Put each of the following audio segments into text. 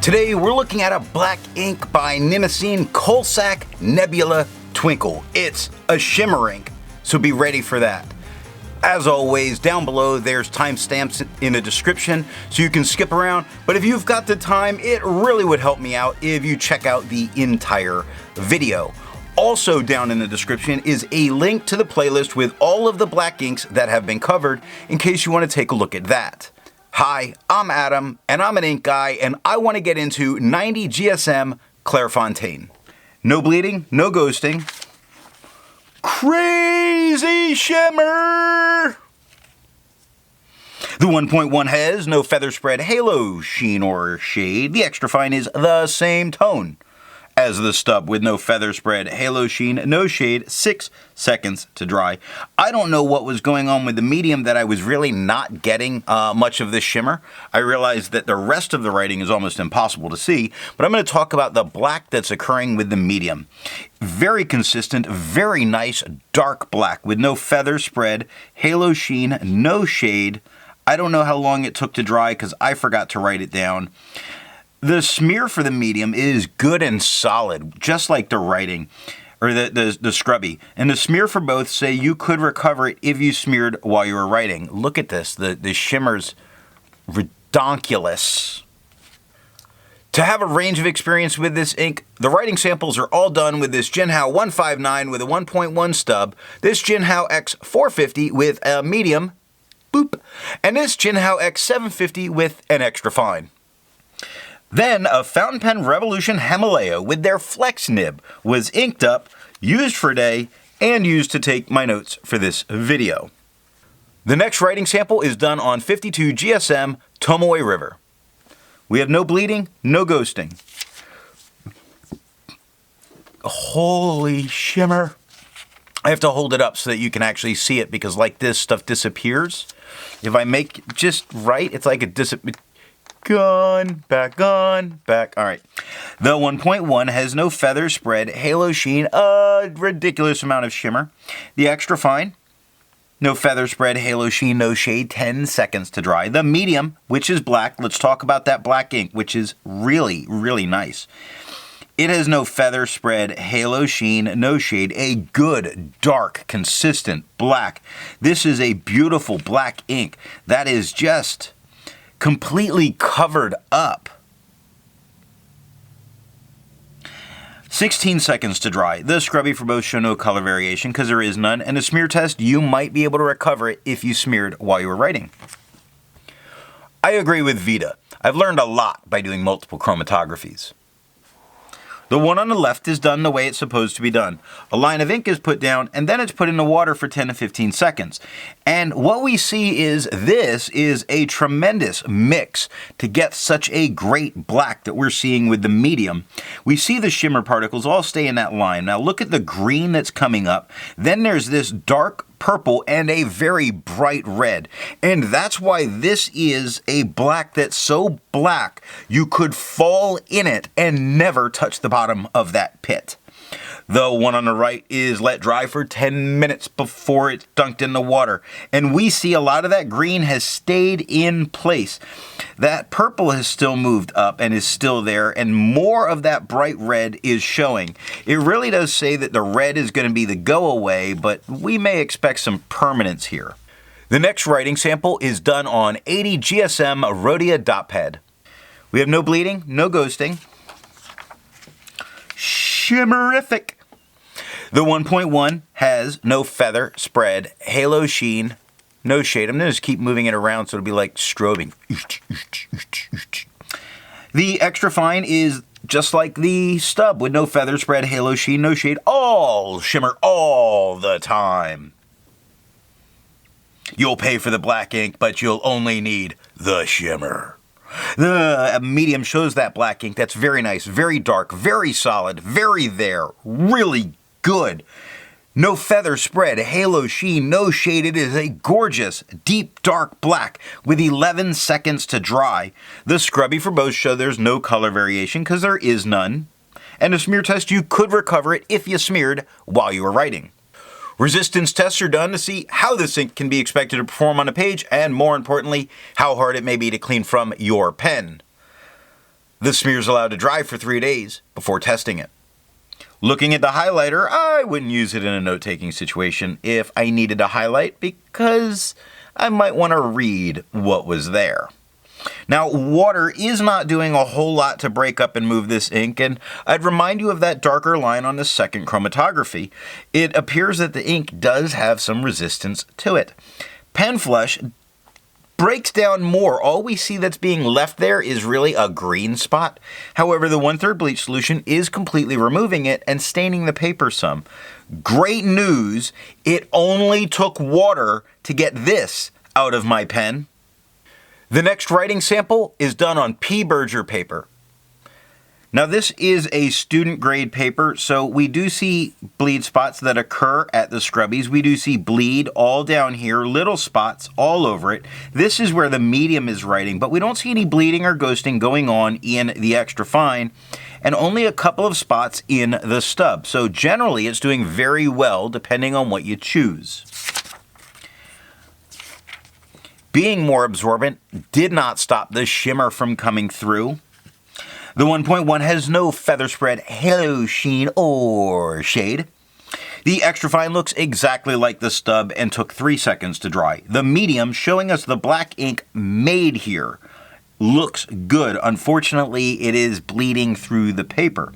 Today we're looking at a black ink by Nemosine Coalsack Nebula Twinkle. It's a shimmer ink, so be ready for that. As always, down below there's timestamps in the description so you can skip around, but if you've got the time, it really would help me out if you check out the entire video. Also down in the description is a link to the playlist with all of the black inks that have been covered in case you want to take a look at that. Hi, I'm Adam, and I'm an ink guy, and I want to get into 90 GSM Clairfontaine. No bleeding, no ghosting. Crazy shimmer! The 1.1 has no feather spread, halo, sheen, or shade. The extra fine is the same tone as the stub with no feather spread, halo, sheen, no shade, 6 seconds to dry. I don't know what was going on with the medium that I was really not getting much of this shimmer. I realized that the rest of the writing is almost impossible to see, but I'm going to talk about the black that's occurring with the medium. Very consistent, very nice, dark black with no feather spread, halo, sheen, no shade. I don't know how long it took to dry because I forgot to write it down. The smear for the medium is good and solid, just like the writing, or the scrubby. And the smear for both say you could recover it if you smeared while you were writing. Look at this, the shimmer's redonkulous. To have a range of experience with this ink, the writing samples are all done with this Jinhao 159 with a 1.1 stub, this Jinhao X 450 with a medium, boop, and this Jinhao X 750 with an extra fine. Then a Fountain Pen Revolution Himalaya with their flex nib was inked up, used for a day, and used to take my notes for this video. The next writing sample is done on 52 GSM Tomoe River. We have no bleeding, no ghosting. Holy shimmer. I have to hold it up so that you can actually see it because like this, stuff disappears. If I make just right, it's like it gone, back. All right. The 1.1 has no feather spread, halo sheen, a ridiculous amount of shimmer. The extra fine, no feather spread, halo sheen, no shade, 10 seconds to dry. The medium, which is black, let's talk about that black ink, which is really, really nice. It has no feather spread, halo sheen, no shade, a good, dark, consistent black. This is a beautiful black ink that is just completely covered up. 16 seconds to dry. The scrubby for both show no color variation because there is none, and a smear test, you might be able to recover it if you smeared while you were writing. I agree with Vita. I've learned a lot by doing multiple chromatographies. The one on the left is done the way it's supposed to be done. A line of ink is put down and then it's put in the water for 10 to 15 seconds. And what we see is this is a tremendous mix to get such a great black that we're seeing with the medium. We see the shimmer particles all stay in that line. Now look at the green that's coming up. Then there's this dark purple and a very bright red. And that's why this is a black that's so black you could fall in it and never touch the bottom of that pit. The one on the right is let dry for 10 minutes before it's dunked in the water. And we see a lot of that green has stayed in place. That purple has still moved up and is still there, and more of that bright red is showing. It really does say that the red is going to be the go away, but we may expect some permanence here. The next writing sample is done on 80 GSM Rhodia dot pad. We have no bleeding, no ghosting. Shimmerific. The 1.1 has no feather spread, halo sheen, no shade. I'm going to just keep moving it around so it'll be like strobing. The extra fine is just like the stub with no feather spread, halo sheen, no shade, all shimmer all the time. You'll pay for the black ink, but you'll only need the shimmer. The medium shows that black ink. That's very nice, very dark, very solid, very there, really good. No feather spread, halo sheen, no shade. It is a gorgeous, deep, dark black with 11 seconds to dry. The scrubby for both show there's no color variation because there is none. And a smear test, you could recover it if you smeared while you were writing. Resistance tests are done to see how this ink can be expected to perform on a page, and more importantly, how hard it may be to clean from your pen. The smear is allowed to dry for 3 days before testing it. Looking at the highlighter, I wouldn't use it in a note-taking situation if I needed to highlight because I might want to read what was there. Now, water is not doing a whole lot to break up and move this ink, and I'd remind you of that darker line on the second chromatography. It appears that the ink does have some resistance to it. Pen flush breaks down more. All we see that's being left there is really a green spot. However, the 1/3 bleach solution is completely removing it and staining the paper some. Great news, it only took water to get this out of my pen. The next writing sample is done on P. Berger paper. Now this is a student grade paper, so we do see bleed spots that occur at the scrubbies. We do see bleed all down here, little spots all over it. This is where the medium is writing, but we don't see any bleeding or ghosting going on in the extra fine, and only a couple of spots in the stub. So generally it's doing very well depending on what you choose. Being more absorbent did not stop the shimmer from coming through. The 1.1 has no feather spread, halo, sheen, or shade. The extra fine looks exactly like the stub and took 3 seconds to dry. The medium, showing us the black ink made here, looks good. Unfortunately, it is bleeding through the paper.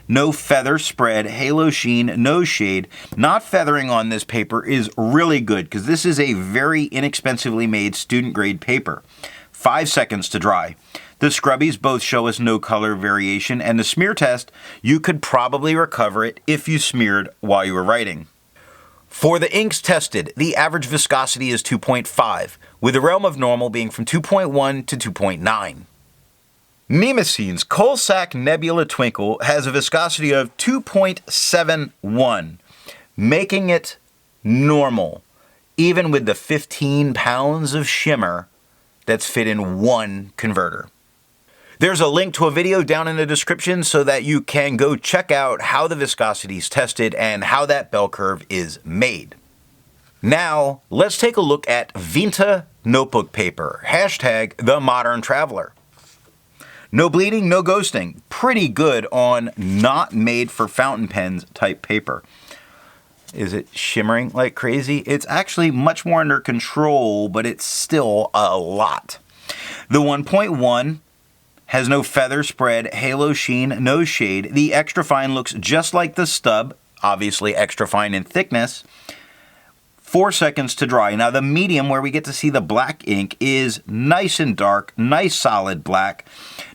No feather spread, halo sheen, no shade. Not feathering on this paper is really good because this is a very inexpensively made student grade paper. 5 seconds to dry. The scrubbies both show us no color variation, and the smear test, you could probably recover it if you smeared while you were writing. For the inks tested, the average viscosity is 2.5, with the realm of normal being from 2.1 to 2.9. Nemosine's Coalsack Nebula Twinkle has a viscosity of 2.71, making it normal, even with the 15 pounds of shimmer that's fit in one converter. There's a link to a video down in the description so that you can go check out how the viscosity is tested and how that bell curve is made. Now, let's take a look at Vinta notebook paper, hashtag the modern traveler. No bleeding, no ghosting. Pretty good on not made for fountain pens type paper. Is it shimmering like crazy? It's actually much more under control, but it's still a lot. The 1.1 has no feather spread, halo sheen, no shade. The extra fine looks just like the stub, obviously extra fine in thickness. 4 seconds to dry. Now the medium, where we get to see the black ink, is nice and dark, nice solid black.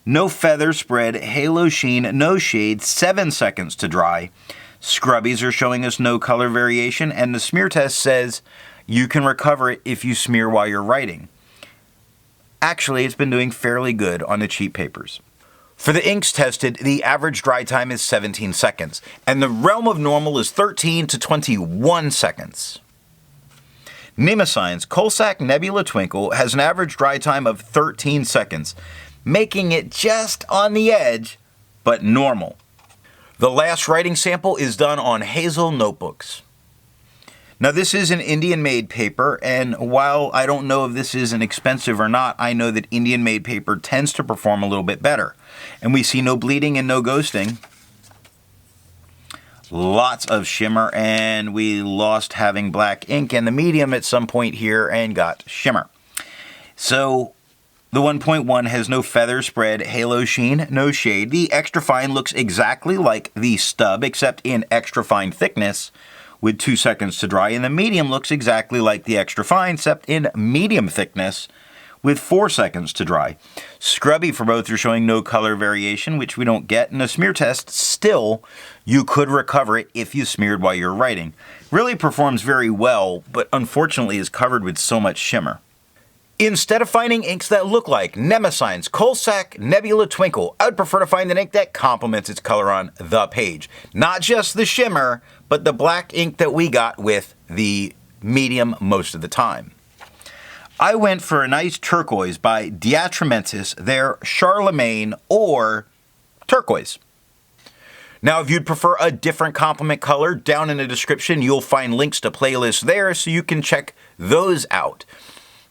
No feather spread, halo sheen, no shade, 7 seconds to dry. Scrubbies are showing us no color variation, and the smear test says you can recover it if you smear while you're writing. Actually, it's been doing fairly good on the cheap papers. For the inks tested, the average dry time is 17 seconds, and the realm of normal is 13 to 21 seconds. Nemosine's Coalsack Nebula Twinkle has an average dry time of 13 seconds, making it just on the edge, but normal. The last writing sample is done on Hazel notebooks. Now this is an Indian-made paper, and while I don't know if this is inexpensive or not, I know that Indian-made paper tends to perform a little bit better. And we see no bleeding and no ghosting. Lots of shimmer, and we lost having black ink and the medium at some point here and got shimmer. So the 1.1 has no feather spread, halo sheen, no shade. The extra fine looks exactly like the stub, except in extra fine thickness, with 2 seconds to dry, and the medium looks exactly like the extra fine, except in medium thickness, with 4 seconds to dry. Scrubby for both are showing no color variation, which we don't get. In a smear test, still, you could recover it if you smeared while you're writing. Really performs very well, but unfortunately is covered with so much shimmer. Instead of finding inks that look like Nemosine's Coalsack Nebula Twinkle, I would prefer to find an ink that complements its color on the page. Not just the shimmer, but the black ink that we got with the medium most of the time. I went for a nice turquoise by Atramentis, their Charlemagne, or Turquoise. Now, if you'd prefer a different complement color, down in the description you'll find links to playlists there so you can check those out.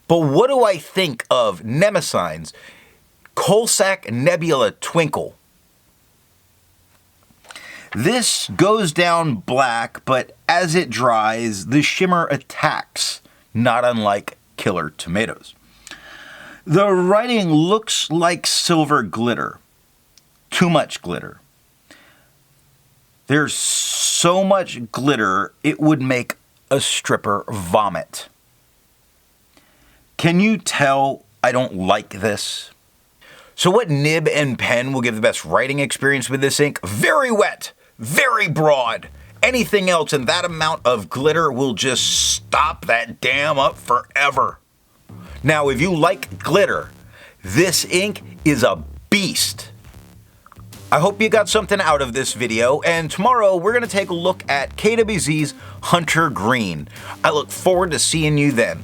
But what do I think of Nemosine's Coalsack Nebula Twinkle. This goes down black, but as it dries, the shimmer attacks, not unlike killer tomatoes. The writing looks like silver glitter. Too much glitter. There's so much glitter, it would make a stripper vomit. Can you tell I don't like this? So what nib and pen will give the best writing experience with this ink? Very wet, very broad. Anything else in that amount of glitter will just stop that dam up forever. Now, if you like glitter, this ink is a beast. I hope you got something out of this video, and tomorrow we're going to take a look at KWZ's Hunter Green. I look forward to seeing you then.